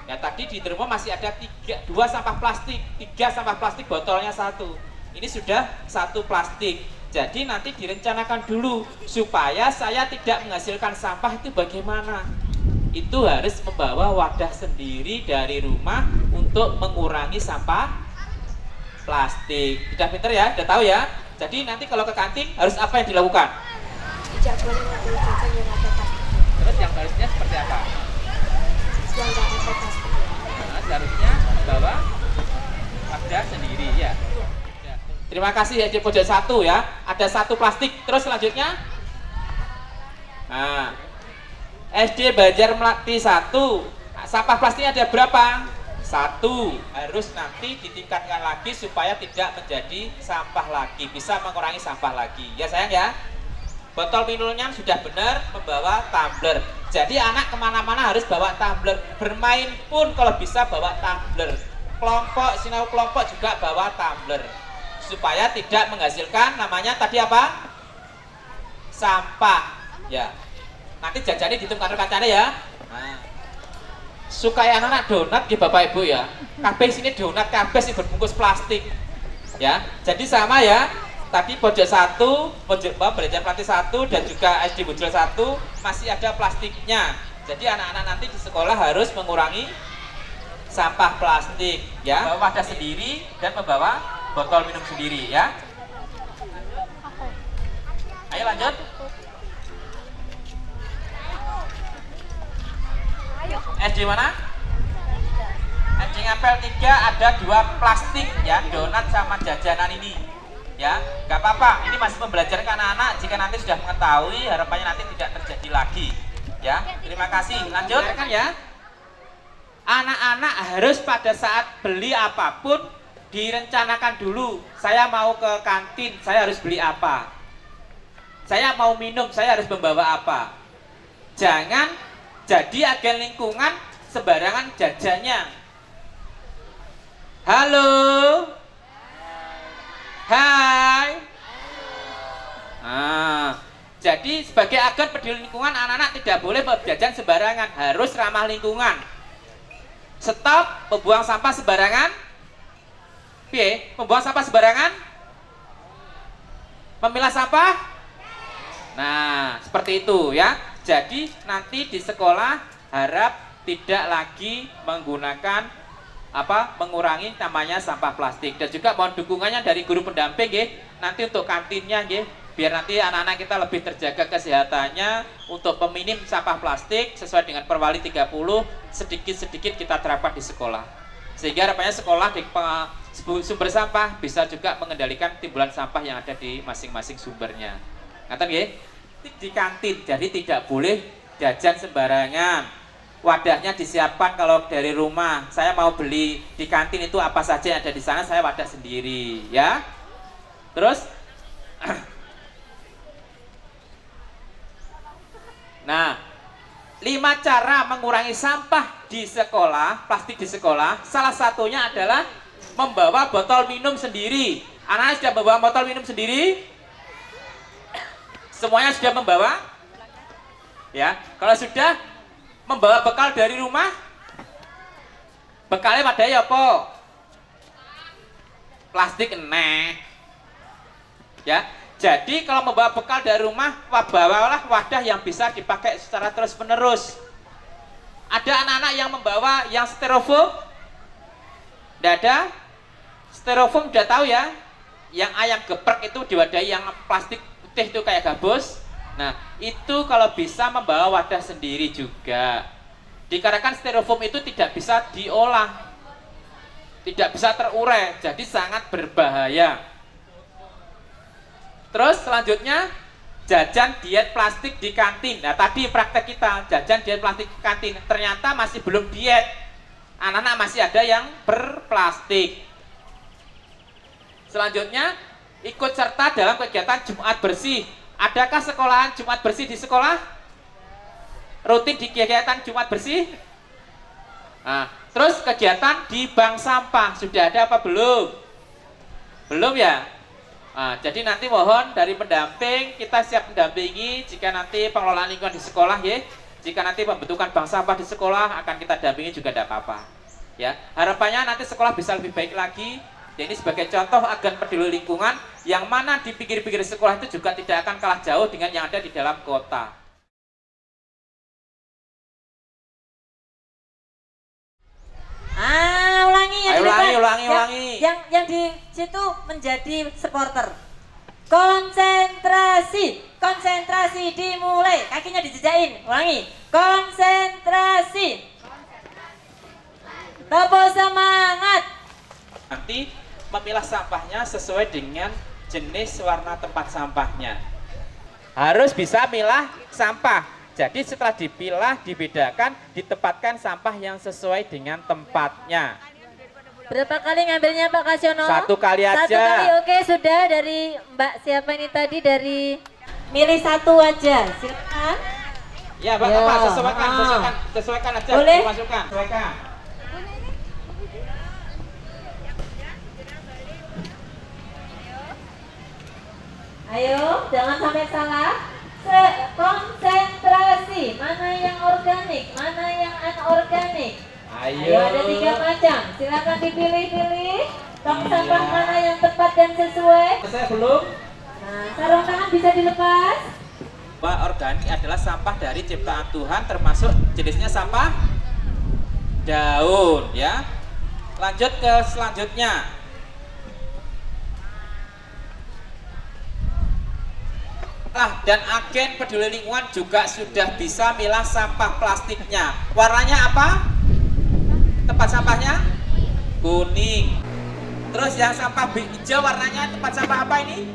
Ya tadi di Dermo masih ada 2 sampah plastik. 3 sampah plastik, botolnya 1. Ini sudah 1 plastik. Jadi nanti direncanakan dulu supaya saya tidak menghasilkan sampah itu bagaimana. Itu harus membawa wadah sendiri dari rumah untuk mengurangi sampah plastik. Sudah pinter ya? Sudah tahu ya? Jadi nanti kalau ke kantin harus apa yang dilakukan? Tidak boleh membeli jajan yang ada plastik. Terus yang harusnya seperti apa? Yang tidak ada plastik. Nah, seharusnya bawa wadah sendiri ya. Ya. Terima kasih ya di pojok 1 ya. Ada 1 plastik. Terus selanjutnya? Nah, SD Banjar Melati 1. Sampah plastiknya ada berapa? 1. Harus nanti ditingkatkan lagi supaya tidak menjadi sampah lagi, bisa mengurangi sampah lagi. Ya sayang ya. Botol minumnya sudah benar membawa tumbler. Jadi anak kemana-mana harus bawa tumbler. Bermain pun kalau bisa bawa tumbler. Kelompok, sinau kelompok juga bawa tumbler. Supaya tidak menghasilkan namanya tadi apa? sampah. Ya. Nanti jajannya dihitung karo kancane ya. Nah. Sukai anak-anak donat ya Bapak Ibu ya. Kabeh sini donat kabeh sih berbungkus plastik. Ya. Jadi sama ya. Tadi pojok 1, pojok belajar pelatih 1 dan juga SD Bojol 1 masih ada plastiknya. Jadi anak-anak nanti di sekolah harus mengurangi sampah plastik ya. Bawa wadah sendiri dan membawa botol minum sendiri ya. Ayo lanjut. SD mana? SD Ngapel 3 ada 2 plastik ya, donat sama jajanan ini. Ya, nggak apa-apa. Ini masih membelajarkan anak-anak. Jika nanti sudah mengetahui, harapannya nanti tidak terjadi lagi. Ya, terima kasih. Lanjut kan ya. Anak-anak harus pada saat beli apapun direncanakan dulu. Saya mau ke kantin, saya harus beli apa? Saya mau minum, saya harus membawa apa? Jangan jadi agen lingkungan sembarangan jajannya. Halo. Hai. Jadi sebagai agen peduli lingkungan, anak-anak tidak boleh berjajan sembarangan, harus ramah lingkungan. Stop membuang sampah sembarangan. Piye? Membuang sampah sembarangan? Memilah sampah? Nah, seperti itu ya. Jadi nanti di sekolah harap tidak lagi menggunakan mengurangi namanya sampah plastik, dan juga mohon dukungannya dari guru pendamping nggih. Nanti untuk kantinnya nggih, biar nanti anak-anak kita lebih terjaga kesehatannya untuk peminim sampah plastik sesuai dengan Perwali 30 sedikit-sedikit kita terapkan di sekolah. Sehingga harapannya sekolah di sumber sampah bisa juga mengendalikan timbulan sampah yang ada di masing-masing sumbernya. Ngaten nggih? Di kantin, jadi tidak boleh jajan sembarangan. Wadahnya disiapkan kalau dari rumah. Saya mau beli di kantin itu apa saja yang ada di sana, saya wadah sendiri, ya. Terus, nah, 5 cara mengurangi sampah di sekolah, plastik di sekolah. Salah satunya adalah membawa botol minum sendiri. Anak-anak sudah membawa botol minum sendiri? Semuanya sudah membawa? Ya, kalau sudah, membawa bekal dari rumah, bekalnya pada ya apa? Plastik eneh. Ya, jadi kalau membawa bekal dari rumah, bawalah wadah yang bisa dipakai secara terus menerus. Ada anak-anak yang membawa yang styrofoam? Tidak ada? Styrofoam sudah tahu ya? Yang ayam geprek itu diwadahi yang plastik putih itu kayak gabus. Nah, itu kalau bisa membawa wadah sendiri juga. Dikarenakan styrofoam itu tidak bisa diolah, tidak bisa terurai, jadi sangat berbahaya. Terus selanjutnya, jajan diet plastik di kantin. Nah, tadi praktek kita, jajan diet plastik di kantin. Ternyata masih belum diet. Anak-anak masih ada yang berplastik. Selanjutnya, ikut serta dalam kegiatan Jumat bersih. Adakah sekolahan Jumat bersih di sekolah? Rutin di kegiatan Jumat bersih? Nah, terus kegiatan di bank sampah sudah ada apa belum? Belum ya? Nah, jadi nanti mohon dari pendamping, kita siap mendampingi jika nanti pengelolaan lingkungan di sekolah ya. Jika nanti pembentukan bank sampah di sekolah akan kita dampingi juga tidak apa-apa. Ya, harapannya nanti sekolah bisa lebih baik lagi. Ya, ini sebagai contoh agen peduli lingkungan yang mana di pinggir-pinggir sekolah itu juga tidak akan kalah jauh dengan yang ada di dalam kota. Ulangi yang Ayo, di depan. ulangi. Yang di situ menjadi supporter. Konsentrasi dimulai. Kakinya dijejain. Ulangi. Konsentrasi. Tepuk semangat. Nanti memilah sampahnya sesuai dengan jenis warna tempat sampahnya. Harus bisa milah sampah. Jadi setelah dipilah, dibedakan, ditempatkan sampah yang sesuai dengan tempatnya. Berapa kali ngambilnya Pak Kasiono? 1 kali aja. 1 kali, oke, sudah. Dari Mbak siapa ini tadi, dari milih 1 aja, silakan. Ya, Bapak, sesuaikan aja. Boleh? Dimasukkan, sesuaikan. Ayo, jangan sampai salah. Konsentrasi, mana yang organik, mana yang anorganik. Ayo, ada 3 macam, silakan dipilih-pilih tong sampah mana yang tepat dan sesuai. Saya belum. Nah, sarung tangan bisa dilepas. Bahwa organik adalah sampah dari ciptaan Tuhan, termasuk jenisnya sampah daun, ya. Lanjut ke selanjutnya. Dan agen peduli lingkungan juga sudah bisa milah sampah plastiknya. Warnanya apa? Tempat sampahnya kuning. Terus yang sampah hijau warnanya tempat sampah apa ini?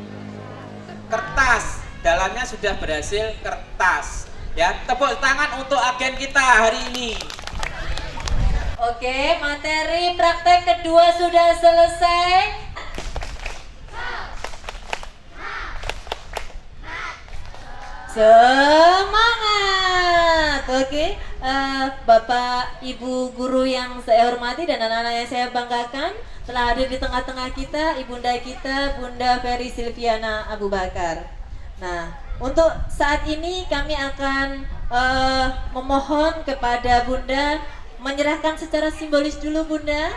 Kertas. Dalamnya sudah berhasil kertas. Ya, tepuk tangan untuk agen kita hari ini. Oke, materi praktek kedua sudah selesai. Semangat. Oke, Bapak Ibu guru yang saya hormati dan anak-anak yang saya banggakan, telah hadir di tengah-tengah kita ibunda kita, Bunda Ferry Silviana Abu Bakar. Nah, untuk saat ini kami akan memohon kepada Bunda menyerahkan secara simbolis dulu, Bunda.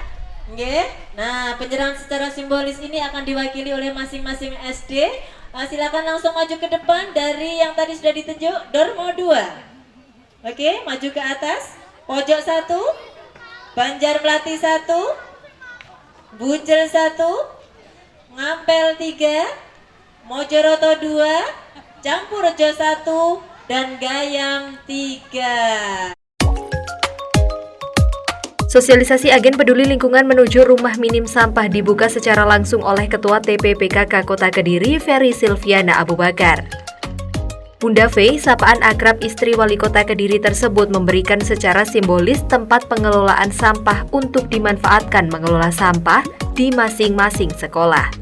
Oke. Nah, penyerahan secara simbolis ini akan diwakili oleh masing-masing SD. Silakan langsung maju ke depan dari yang tadi sudah ditunjuk, Dormo 2. Oke, maju ke atas. Pojok 1, Banjar Melati 1, Buncel 1, Ngampel 3, Mojoroto 2, Campurjo 1, dan Gayam 3. Sosialisasi agen peduli lingkungan menuju rumah minim sampah dibuka secara langsung oleh Ketua TPPKK Kota Kediri, Ferry Silviana Abu Bakar. Bunda V, sapaan akrab istri wali kota Kediri tersebut, memberikan secara simbolis tempat pengelolaan sampah untuk dimanfaatkan mengelola sampah di masing-masing sekolah.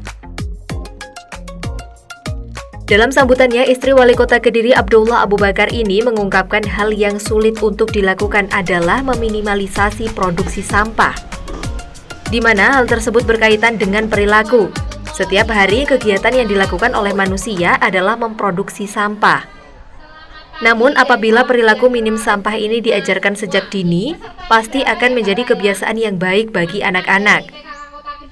Dalam sambutannya, istri wali kota Kediri Abdullah Abu Bakar ini mengungkapkan hal yang sulit untuk dilakukan adalah meminimalisasi produksi sampah, di mana hal tersebut berkaitan dengan perilaku. Setiap hari kegiatan yang dilakukan oleh manusia adalah memproduksi sampah. Namun apabila perilaku minim sampah ini diajarkan sejak dini, pasti akan menjadi kebiasaan yang baik bagi anak-anak.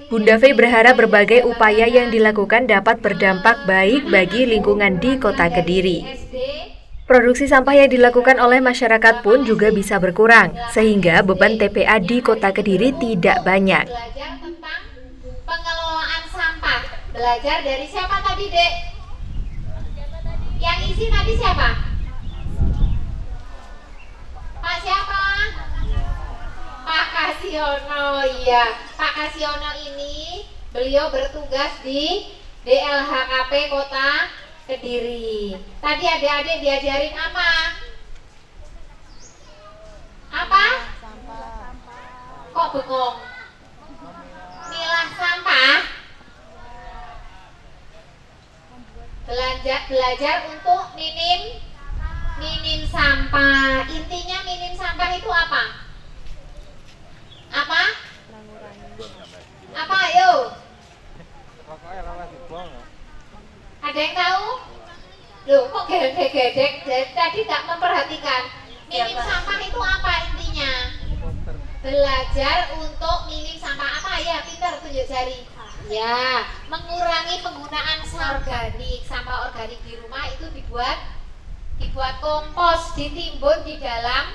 Bunda V berharap berbagai upaya yang dilakukan dapat berdampak baik bagi lingkungan di Kota Kediri. Produksi sampah yang dilakukan oleh masyarakat pun juga bisa berkurang, sehingga beban TPA di Kota Kediri tidak banyak. Belajar tentang pengelolaan sampah. Belajar dari siapa tadi, Dek? Yang isi tadi siapa? Pak siapa? Pak Kasiono, iya. Pak Kasiono ini beliau bertugas di DLHKP Kota Kediri. Tadi adik-adik diajarin apa? Apa? Kok bengong? Milah sampah. Belajar untuk minim sampah. Intinya minim sampah itu apa? Apa? Apa ayo? Ada yang tahu? Loh, kok gedek-gedek? Tadi tak memperhatikan. Minim sampah itu apa intinya? Belajar untuk minim sampah. Apa ya? Pintar tunjuk jari. Ya, mengurangi penggunaan sampah organik. Sampah organik di rumah itu dibuat kompos, ditimbun di dalam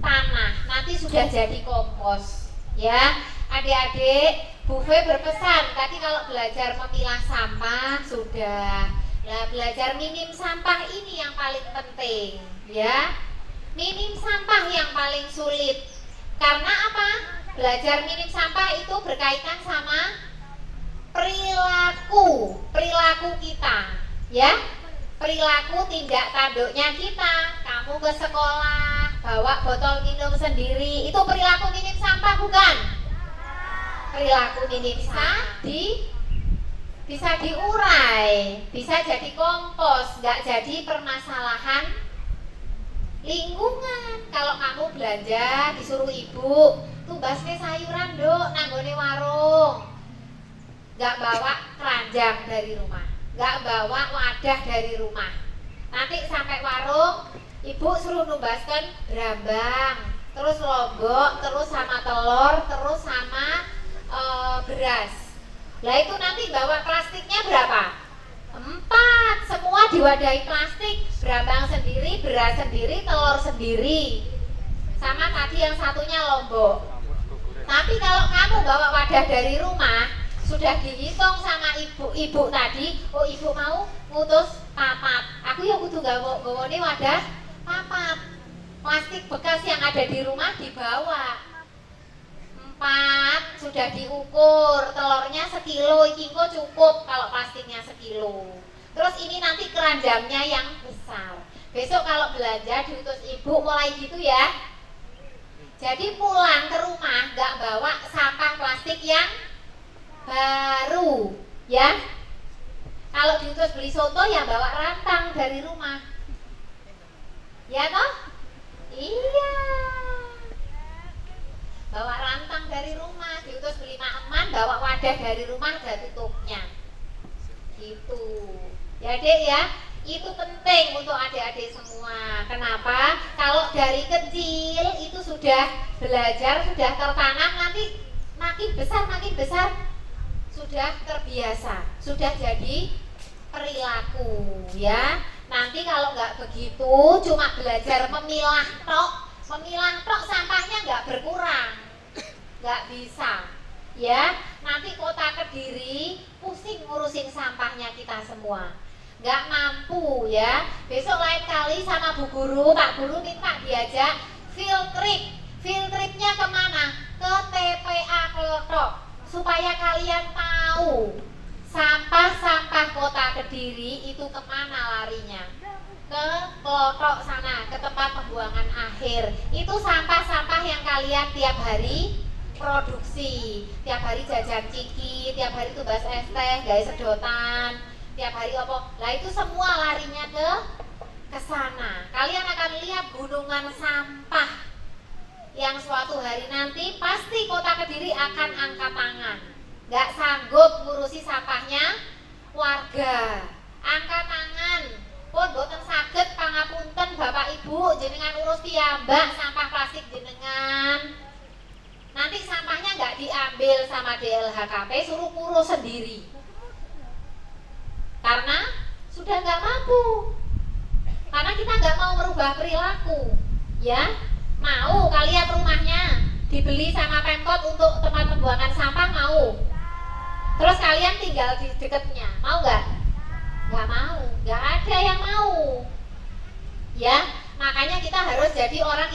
tanah. Nanti sudah jadi kompos. Ya, adik-adik, Bu V berpesan tadi kalau belajar memilah sampah sudah. Nah, belajar minim sampah ini yang paling penting, ya. Minim sampah yang paling sulit. Karena apa? Belajar minim sampah itu berkaitan sama perilaku kita, ya. Perilaku tindak tanduknya kita. Kamu ke sekolah bawa botol minum sendiri, itu perilaku minim sampah bukan? Perilaku minim sampah bisa diurai, bisa jadi kompos, nggak jadi permasalahan lingkungan. Kalau kamu belanja disuruh ibu tumbasnya sayuran dok nanggone warung, nggak bawa keranjang dari rumah, nggak bawa wadah dari rumah, Nanti sampai warung, ibu suruh numbaskan brambang, terus lombok, terus sama telur, terus sama beras. Lah itu nanti bawa plastiknya berapa? 4, semua diwadahi plastik, brambang sendiri, beras sendiri, telur sendiri, sama tadi yang satunya lombok. Tapi kalau kamu bawa wadah dari rumah, sudah dihitung sama ibu tadi, oh ibu mau ngutus papat, aku ya kudu gawone wadah papat. Plastik bekas yang ada di rumah dibawa 4, sudah diukur, telurnya sekilo, iki kok cukup kalau plastiknya sekilo. Terus ini nanti keranjangnya yang besar. Besok kalau belanja diutus ibu mulai gitu ya. Jadi pulang ke rumah nggak bawa sampah plastik yang baru, ya. Kalau diutus beli soto ya bawa rantang dari rumah, ya toh? Iya. Bawa rantang dari rumah, diutus beli makman, bawa wadah dari rumah ada tutupnya. Gitu. Ya Dek ya, itu penting untuk adik-adik semua. Kenapa? Kalau dari kecil itu sudah belajar, sudah tertanam, nanti makin besar sudah terbiasa, sudah jadi perilaku ya. Nanti kalau nggak begitu, cuma belajar memilah tok sampahnya nggak berkurang, nggak bisa ya. Nanti kota Kediri pusing ngurusin sampahnya kita semua, nggak mampu ya. Besok lain kali sama Bu Guru, Pak Guru minta diajak field tripnya kemana? Ke TPA Klothok, supaya kalian tahu sampah-sampah kota Kediri itu kemana larinya. Ke Klothok sana, ke tempat pembuangan akhir. Itu sampah-sampah yang kalian tiap hari produksi, tiap hari jajan ciki, tiap hari tumbas es teh, gawe sedotan, tiap hari apa? Lah itu semua larinya ke sana. Kalian akan lihat gunungan sampah yang suatu hari nanti pasti kota Kediri akan angkat tangan, nggak sanggup ngurusi sampahnya warga. Angkat tangan, pun boten saged pangapunten Bapak Ibu, jenengan urus piyambak sampah plastik jenengan. Nanti sampahnya nggak diambil sama DLHKP, suruh ngurus sendiri. Karena sudah nggak mampu. Karena kita nggak mau merubah perilaku, ya. Mau kalian rumahnya dibeli sama Pemkot untuk tempat pembuangan sampah, mau? Terus kalian tinggal di dekatnya, mau nggak? Nggak mau, nggak ada yang mau. Ya, makanya kita harus jadi orang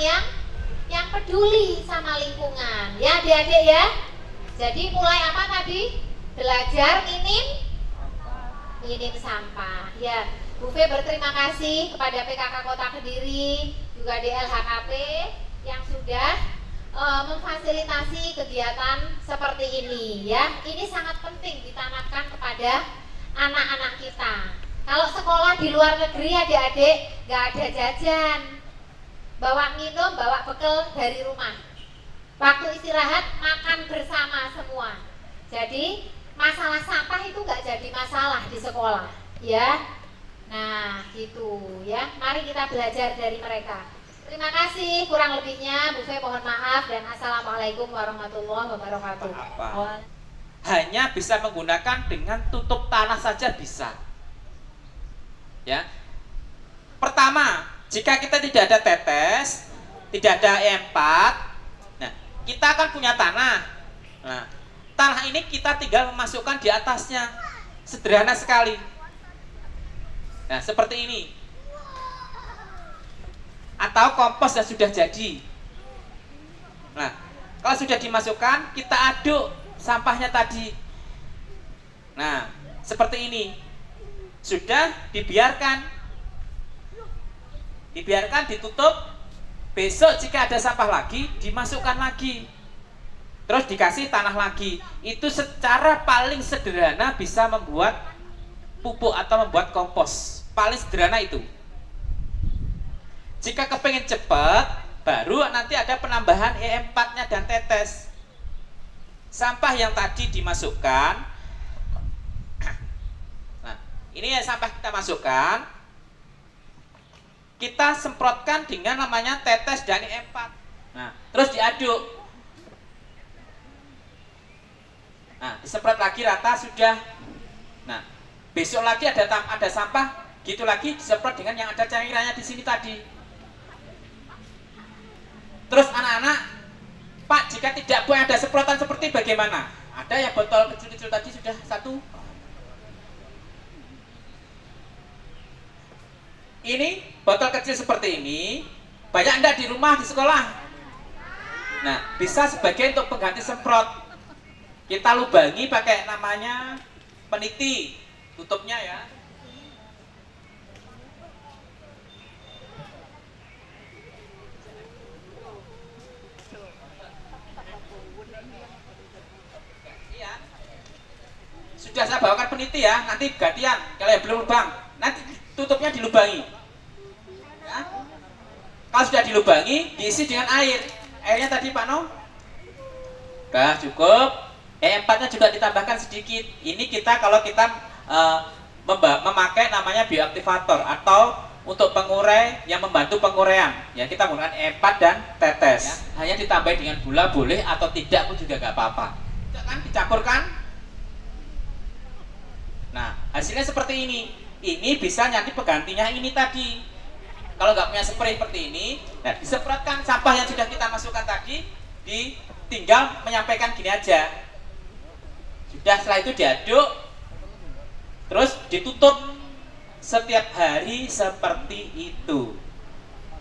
yang peduli sama lingkungan, ya adik-adik ya. Jadi mulai apa tadi? Belajar minim sampah. Ya, Bu Fe berterima kasih kepada PKK Kota Kediri, juga DLHKP yang sudah memfasilitasi kegiatan seperti ini ya. Ini sangat penting ditanamkan kepada anak-anak kita. Kalau sekolah di luar negeri adik-adik nggak ada jajan, bawa minum, bawa bekal dari rumah. Waktu istirahat makan bersama semua. Jadi masalah sampah itu nggak jadi masalah di sekolah ya. Nah gitu ya, mari kita belajar dari mereka. Terima kasih, kurang lebihnya Bu Fe mohon maaf dan assalamualaikum warahmatullahi wabarakatuh. Hanya bisa menggunakan dengan tutup tanah saja bisa. Ya. Pertama, jika kita tidak ada tetes, tidak ada E4, nah kita akan punya tanah. Nah, tanah ini kita tinggal memasukkan di atasnya, sederhana sekali. Nah, seperti ini. Atau kompos yang sudah jadi. Nah, kalau sudah dimasukkan, kita aduk sampahnya tadi. Nah, seperti ini. Sudah dibiarkan ditutup. Besok jika ada sampah lagi, dimasukkan lagi. Terus dikasih tanah lagi. Itu secara paling sederhana bisa membuat pupuk atau membuat kompos. Paling sederhana itu. Jika kepengen cepat, baru nanti ada penambahan E4-nya dan tetes. Sampah yang tadi dimasukkan. Nah, ini ya sampah kita masukkan. kita semprotkan dengan namanya tetes Dani E4. Nah, terus diaduk. Nah, disemprot lagi rata sudah. Nah, besok lagi ada sampah, gitu lagi disemprot dengan yang ada cairannya di sini tadi. Terus anak-anak, Pak, jika tidak boleh ada semprotan seperti bagaimana? Ada yang botol kecil-kecil tadi sudah satu. Ini botol kecil seperti ini, banyak enggak di rumah, di sekolah? Nah, bisa sebagai untuk pengganti semprot. Kita lubangi pakai namanya peniti, tutupnya ya. Iya. Sudah saya bawakan peniti ya, nanti gantian. Kalau yang belum lubang, nanti tutupnya dilubangi. Ya. Kalau sudah dilubangi, diisi dengan air. Airnya tadi Pak No? Udah cukup. E4-nya juga ditambahkan sedikit. Ini kalau kita memakai namanya bioaktivator atau untuk pengurai yang membantu penguraian. Ya, kita menggunakan E4 dan tetes. Ya, hanya ditambahi dengan gula boleh atau tidak pun juga nggak apa-apa. Kan dicampurkan. Nah, hasilnya seperti ini. Ini bisa nanti penggantinya ini tadi. Kalau nggak punya spray seperti ini, nah disemprotkan sampah yang sudah kita masukkan tadi, tinggal menyampaikan gini aja. Sudah, setelah itu diaduk, terus ditutup setiap hari seperti itu.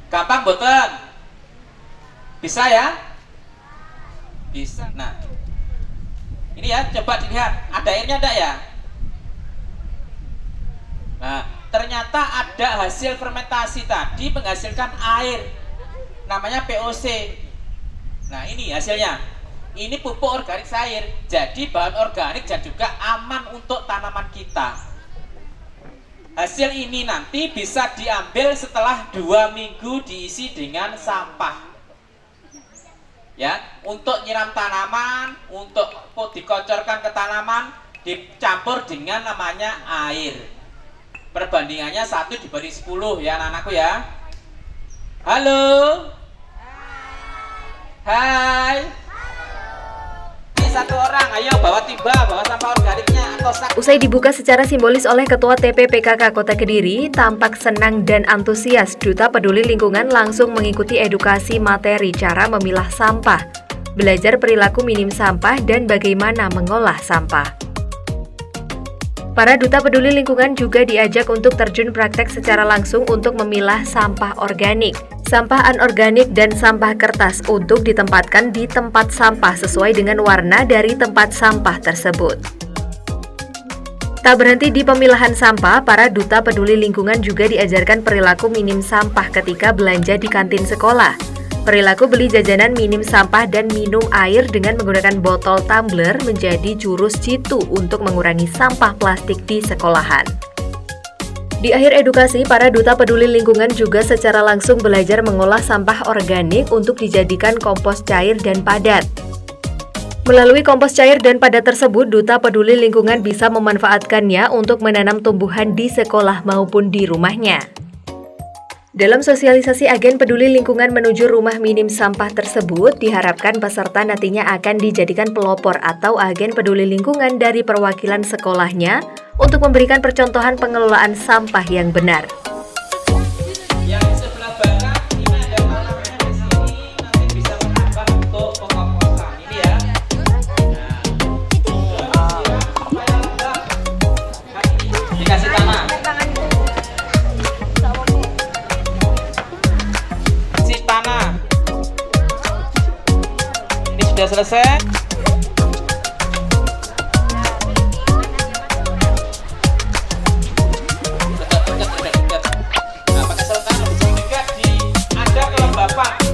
Gampang boten? Bisa ya? Bisa. Nah, ini ya, coba dilihat, ada airnya enggak ya? Nah, ternyata ada hasil fermentasi tadi menghasilkan air, namanya POC. Nah, ini hasilnya. Ini pupuk organik cair, jadi bahan organik dan juga aman untuk tanaman kita. Hasil ini nanti bisa diambil setelah 2 minggu diisi dengan sampah. Ya, untuk nyiram tanaman, untuk dikocorkan ke tanaman, dicampur dengan namanya air. Perbandingannya 1 dibanding 10 ya anak-anakku ya. Halo. Hai. Satu orang, ayo bawa timba, bawa sampah organiknya atau Usai dibuka secara simbolis oleh Ketua TPPKK Kota Kediri, tampak senang dan antusias. Duta Peduli Lingkungan langsung mengikuti edukasi materi cara memilah sampah, belajar perilaku minim sampah dan bagaimana mengolah sampah. Para Duta Peduli Lingkungan juga diajak untuk terjun praktek secara langsung untuk memilah sampah organik, sampah anorganik dan sampah kertas untuk ditempatkan di tempat sampah sesuai dengan warna dari tempat sampah tersebut. Tak berhenti di pemilahan sampah, para Duta Peduli Lingkungan juga diajarkan perilaku minim sampah ketika belanja di kantin sekolah, perilaku beli jajanan minim sampah dan minum air dengan menggunakan botol tumbler menjadi jurus jitu untuk mengurangi sampah plastik di sekolahan. Di akhir edukasi, para Duta Peduli Lingkungan juga secara langsung belajar mengolah sampah organik untuk dijadikan kompos cair dan padat. Melalui kompos cair dan padat tersebut, Duta Peduli Lingkungan bisa memanfaatkannya untuk menanam tumbuhan di sekolah maupun di rumahnya. Dalam sosialisasi agen peduli lingkungan menuju rumah minim sampah tersebut, diharapkan peserta nantinya akan dijadikan pelopor atau agen peduli lingkungan dari perwakilan sekolahnya untuk memberikan percontohan pengelolaan sampah yang benar. yang di sebelah barat ini ada tanaman di sini, nanti bisa menambah untuk pengomposan ini ya. Dikasih tanah. Si tanah. Ini sudah selesai.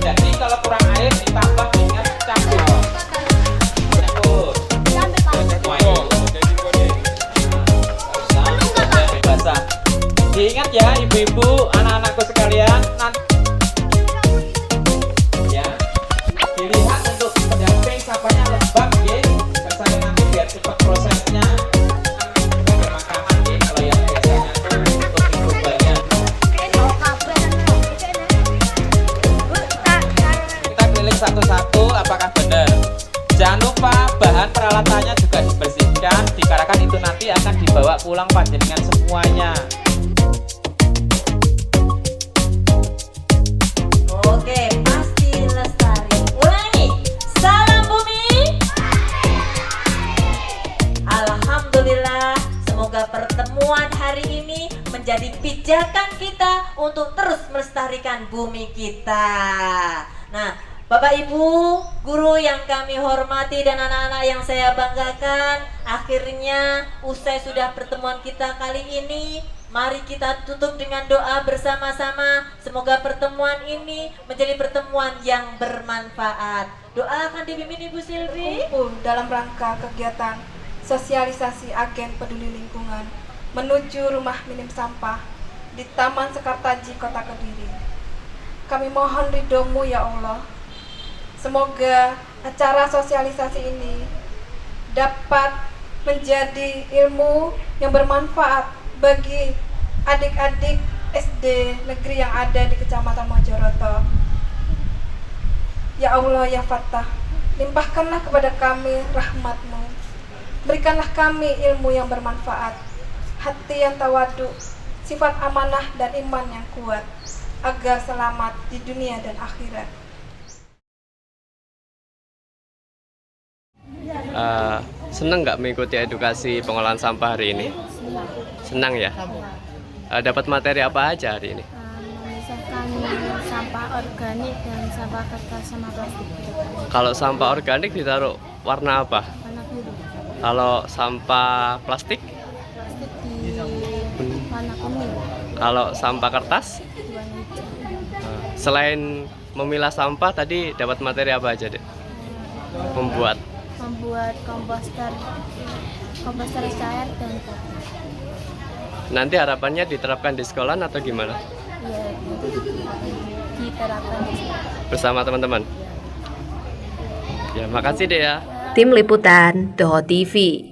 Jadi kalau kurang air ditambah dengan campur. Basah. Diingat ya ibu-ibu, anak-anakku sekalian, nanti ya dilihat untuk pendamping sampahnya satu-satu apakah benar. Jangan lupa bahan peralatannya juga dibersihkan, dikarenakan itu nanti akan dibawa pulang panjenengan semuanya. Oke, pasti lestari. Ulangi. Salam bumi. Alhamdulillah, semoga pertemuan hari ini menjadi pijakan kita untuk terus melestarikan bumi kita. Nah, Bapak Ibu, guru yang kami hormati dan anak-anak yang saya banggakan, akhirnya usai sudah pertemuan kita kali ini, mari kita tutup dengan doa bersama-sama. Semoga pertemuan ini menjadi pertemuan yang bermanfaat. Doa akan dipimpin Ibu Silvi. Kumpul dalam rangka kegiatan sosialisasi agen peduli lingkungan menuju rumah minim sampah di Taman Sekartaji, Kota Kediri. Kami mohon ridho-Mu ya Allah. Semoga acara sosialisasi ini dapat menjadi ilmu yang bermanfaat bagi adik-adik SD negeri yang ada di Kecamatan Mojoroto. Ya Allah ya Fattah, limpahkanlah kepada kami rahmat-Mu. Berikanlah kami ilmu yang bermanfaat, hati yang tawadu, sifat amanah dan iman yang kuat, agar selamat di dunia dan akhirat. Senang nggak mengikuti edukasi pengolahan sampah hari ini? Senang ya? Dapat materi apa aja hari ini? Memisahkan sampah organik dan sampah kertas sama plastik. Kalau sampah organik ditaruh warna apa? Warna biru. Kalau sampah plastik? Plastik di warna kuning. Kalau sampah kertas? Di warna hijau. Selain memilah sampah tadi dapat materi apa aja, Dek? Membuat komposter cair dan kotor. Nanti harapannya diterapkan di sekolah atau gimana? Ya, itu diterapkan di sekolah. Bersama teman-teman? Ya, makasih deh ya. Tim Liputan, Doho TV.